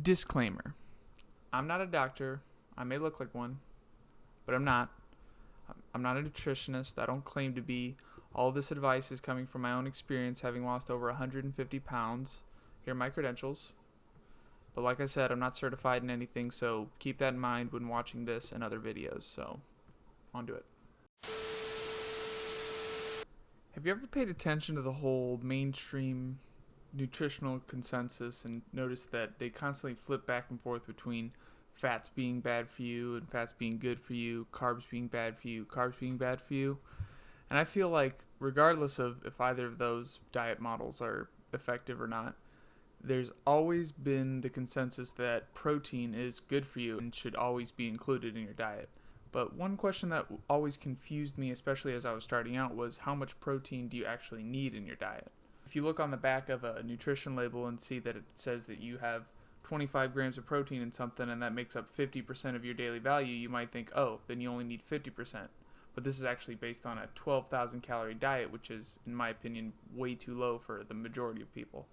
Disclaimer. I'm not a doctor. I may look like one, but I'm not. I'm not a nutritionist. I don't claim to be. All this advice is coming from my own experience, having lost over 150 pounds. Here are my credentials. But like I said, I'm not certified in anything, so keep that in mind when watching this and other videos. So, on to it. Have you ever paid attention to the whole mainstream nutritional consensus and noticed that they constantly flip back and forth between fats being bad for you and fats being good for you, carbs being bad for you, carbs being bad for you? And I feel like regardless of if either of those diet models are effective or not, there's always been the consensus that protein is good for you and should always be included in your diet. But one question that always confused me, especially as I was starting out, was how much protein do you actually need in your diet? If you look on the back of a nutrition label and see that it says that you have 25 grams of protein in something and that makes up 50% of your daily value, you might think, oh, then you only need 50%. But this is actually based on a 12,000 calorie diet, which is, in my opinion, way too low for the majority of people.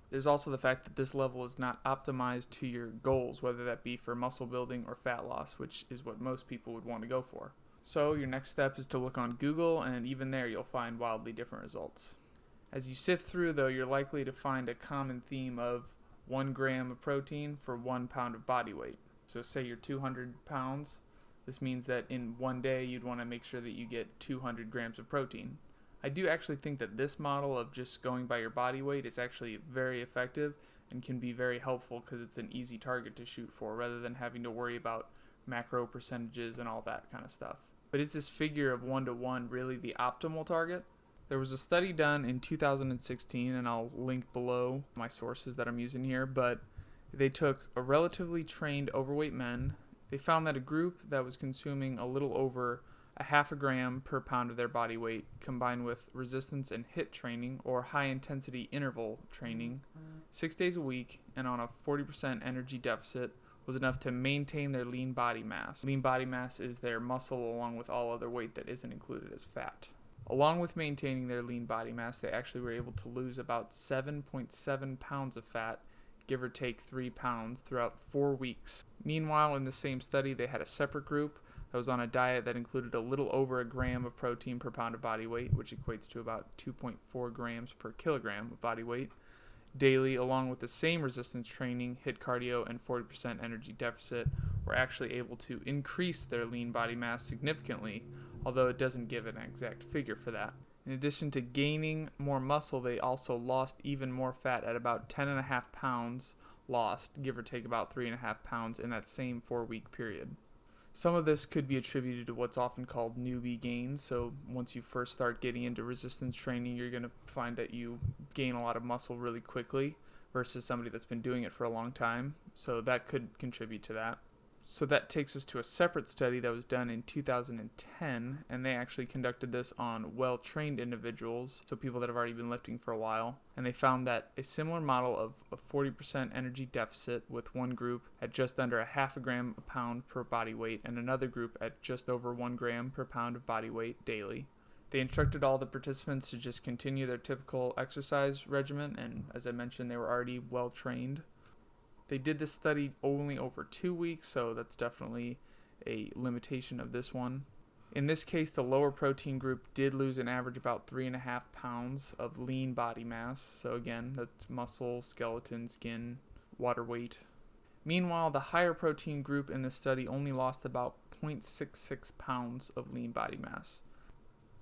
There's also the fact that this level is not optimized to your goals, whether that be for muscle building or fat loss, which is what most people would want to go for. So your next step is to look on Google, and even there you'll find wildly different results. As you sift through, though, you're likely to find a common theme of 1 gram of protein for 1 pound of body weight. So say you're 200 pounds, this means that in one day you'd want to make sure that you get 200 grams of protein. I do actually think that this model of just going by your body weight is actually very effective and can be very helpful because it's an easy target to shoot for rather than having to worry about macro percentages and all that kind of stuff. But is this figure of 1-to-1 really the optimal target? There was a study done in 2016, and I'll link below my sources that I'm using here, but they took a relatively trained overweight men. They found that a group that was consuming a little over a half a gram per pound of their body weight, combined with resistance and HIIT training or high intensity interval training 6 days a week and on a 40% energy deficit, was enough to maintain their lean body mass. Lean body mass is their muscle along with all other weight that isn't included as fat. Along with maintaining their lean body mass, they actually were able to lose about 7.7 pounds of fat, give or take 3 pounds, throughout 4 weeks. Meanwhile, in the same study, they had a separate group that was on a diet that included a little over a gram of protein per pound of body weight, which equates to about 2.4 grams per kilogram of body weight, daily, along with the same resistance training, HIIT cardio, and 40% energy deficit, were actually able to increase their lean body mass significantly, although it doesn't give an exact figure for that. In addition to gaining more muscle, they also lost even more fat at about 10.5 pounds lost, give or take about 3.5 pounds in that same 4-week period. Some of this could be attributed to what's often called newbie gains. So once you first start getting into resistance training, you're going to find that you gain a lot of muscle really quickly versus somebody that's been doing it for a long time. So that could contribute to that. So that takes us to a separate study that was done in 2010, and they actually conducted this on well-trained individuals, so people that have already been lifting for a while, and they found that a similar model of a 40% energy deficit with one group at just under a half a gram a pound per body weight and another group at just over 1 gram per pound of body weight daily. They instructed all the participants to just continue their typical exercise regimen, and as I mentioned, they were already well-trained. They did this study only over 2 weeks, so that's definitely a limitation of this one. In this case, the lower protein group did lose an average about 3.5 pounds of lean body mass. So again, that's muscle, skeleton, skin, water weight. Meanwhile, the higher protein group in this study only lost about 0.66 pounds of lean body mass.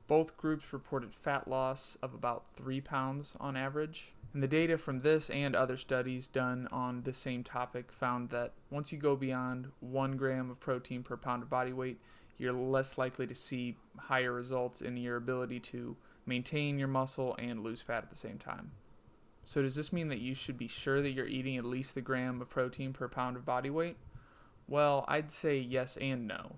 Both groups reported fat loss of about 3 pounds on average. And the data from this and other studies done on the same topic found that once you go beyond 1 gram of protein per pound of body weight, you're less likely to see higher results in your ability to maintain your muscle and lose fat at the same time. So does this mean that you should be sure that you're eating at least the gram of protein per pound of body weight? Well, I'd say yes and no.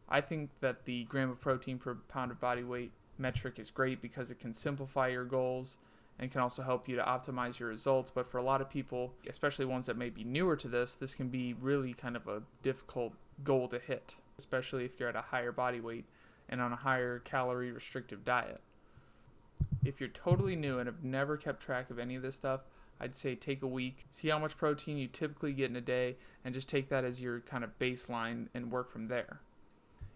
I think that the gram of protein per pound of body weight metric is great because it can simplify your goals and can also help you to optimize your results. But for a lot of people, especially ones that may be newer to this can be really kind of a difficult goal to hit, especially if you're at a higher body weight and on a higher calorie restrictive diet. If you're totally new and have never kept track of any of this stuff, I'd say take a week, see how much protein you typically get in a day, and just take that as your kind of baseline and work from there.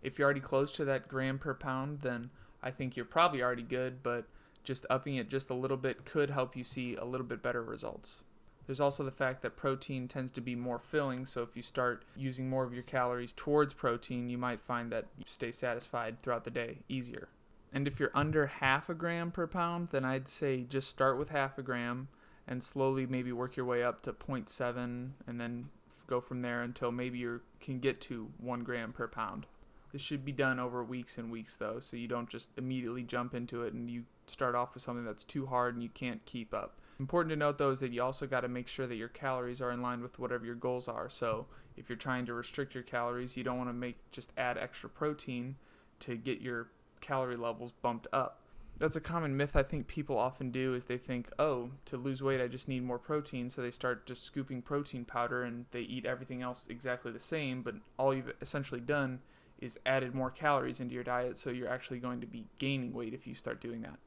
If you're already close to that gram per pound, then I think you're probably already good, but just upping it just a little bit could help you see a little bit better results. There's also the fact that protein tends to be more filling, so if you start using more of your calories towards protein, you might find that you stay satisfied throughout the day easier. And if you're under half a gram per pound, then I'd say just start with half a gram and slowly maybe work your way up to 0.7 and then go from there until maybe you can get to 1 gram per pound. This should be done over weeks and weeks though, so you don't just immediately jump into it and you start off with something that's too hard and you can't keep up. Important to note though is that you also got to make sure that your calories are in line with whatever your goals are. So if you're trying to restrict your calories, you don't want to just add extra protein to get your calorie levels bumped up. That's a common myth I think people often do is they think, oh, to lose weight I just need more protein, so they start just scooping protein powder and they eat everything else exactly the same, but all you've essentially done is added more calories into your diet, so you're actually going to be gaining weight if you start doing that.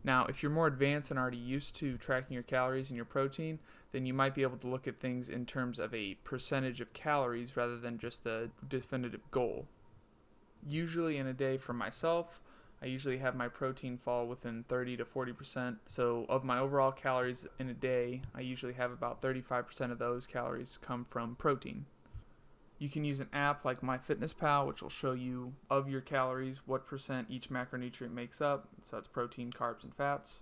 Now, if you're more advanced and already used to tracking your calories and your protein, then you might be able to look at things in terms of a percentage of calories rather than just a definitive goal. Usually in a day for myself, I usually have my protein fall within 30 to 40%. So of my overall calories in a day, I usually have about 35% of those calories come from protein. You can use an app like MyFitnessPal, which will show you of your calories what percent each macronutrient makes up. So that's protein, carbs, and fats.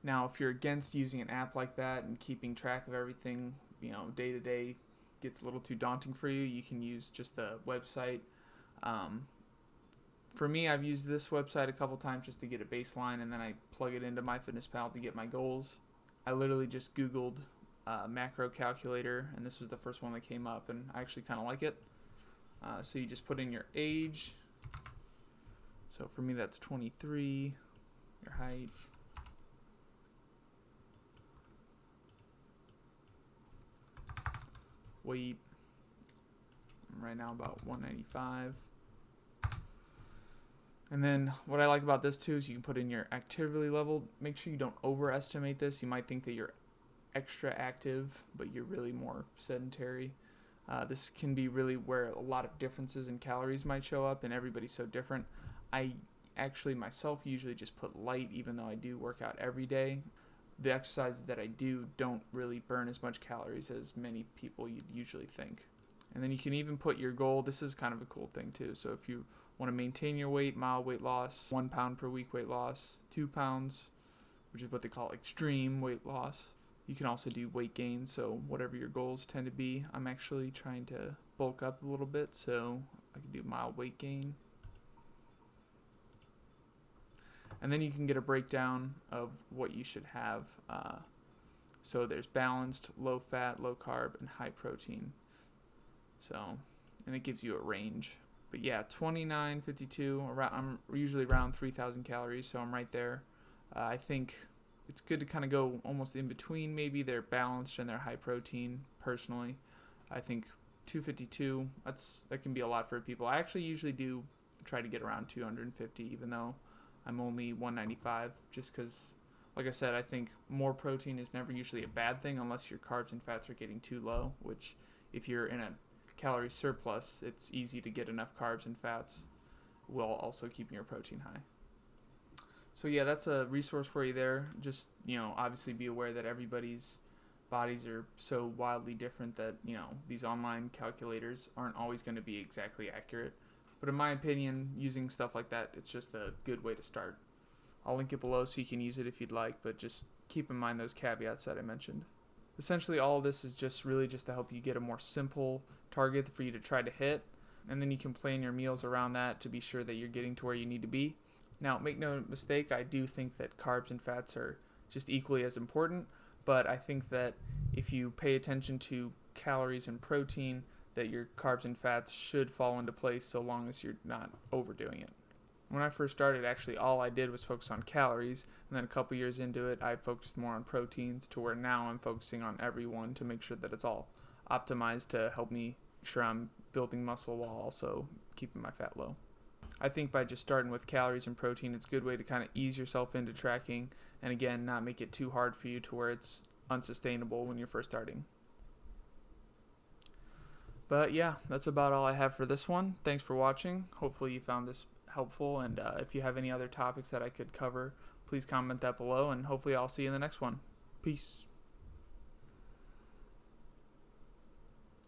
Now, if you're against using an app like that and keeping track of everything, day to day gets a little too daunting for you, you can use just a website. For me, I've used this website a couple times just to get a baseline, and then I plug it into MyFitnessPal to get my goals. I literally just Googled macro calculator, and this was the first one that came up, and I actually kind of like it. So you just put in your age. So for me, that's 23. Your height. Weight. I'm right now about 195. And then what I like about this too is you can put in your activity level. Make sure you don't overestimate this. You might think that you're extra active, but you're really more sedentary. This can be really where a lot of differences in calories might show up, and everybody's so different. I actually myself usually just put light, even though I do work out every day. The exercises that I do don't really burn as much calories as many people you'd usually think. And then you can even put your goal. This is kind of a cool thing too. So if you want to maintain your weight, mild weight loss, 1 pound per week weight loss, 2 pounds, which is what they call extreme weight loss. You can also do weight gain, so whatever your goals tend to be. I'm actually trying to bulk up a little bit, so I can do mild weight gain. And then you can get a breakdown of what you should have. So there's balanced, low fat, low carb, and high protein. So, and it gives you a range. But yeah, 29, 52, I'm usually around 3,000 calories, so I'm right there. I think it's good to kind of go almost in between. Maybe they're balanced and they're high protein, personally. I think 252, that can be a lot for people. I actually usually do try to get around 250, even though I'm only 195, just because, like I said, I think more protein is never usually a bad thing unless your carbs and fats are getting too low, which if you're in a calorie surplus, it's easy to get enough carbs and fats while also keeping your protein high. So yeah, that's a resource for you there. Just, obviously be aware that everybody's bodies are so wildly different that, these online calculators aren't always going to be exactly accurate. But in my opinion, using stuff like that, it's just a good way to start. I'll link it below so you can use it if you'd like, but just keep in mind those caveats that I mentioned. Essentially, all of this is just to help you get a more simple target for you to try to hit, and then you can plan your meals around that to be sure that you're getting to where you need to be. Now, make no mistake, I do think that carbs and fats are just equally as important, but I think that if you pay attention to calories and protein, that your carbs and fats should fall into place so long as you're not overdoing it. When I first started, actually all I did was focus on calories, and then a couple years into it, I focused more on proteins, to where now I'm focusing on every one to make sure that it's all optimized to help me make sure I'm building muscle while also keeping my fat low. I think by just starting with calories and protein, it's a good way to kind of ease yourself into tracking, and again, not make it too hard for you to where it's unsustainable when you're first starting. But yeah, that's about all I have for this one. Thanks for watching. Hopefully you found this helpful, and if you have any other topics that I could cover, please comment that below, and hopefully I'll see you in the next one. Peace.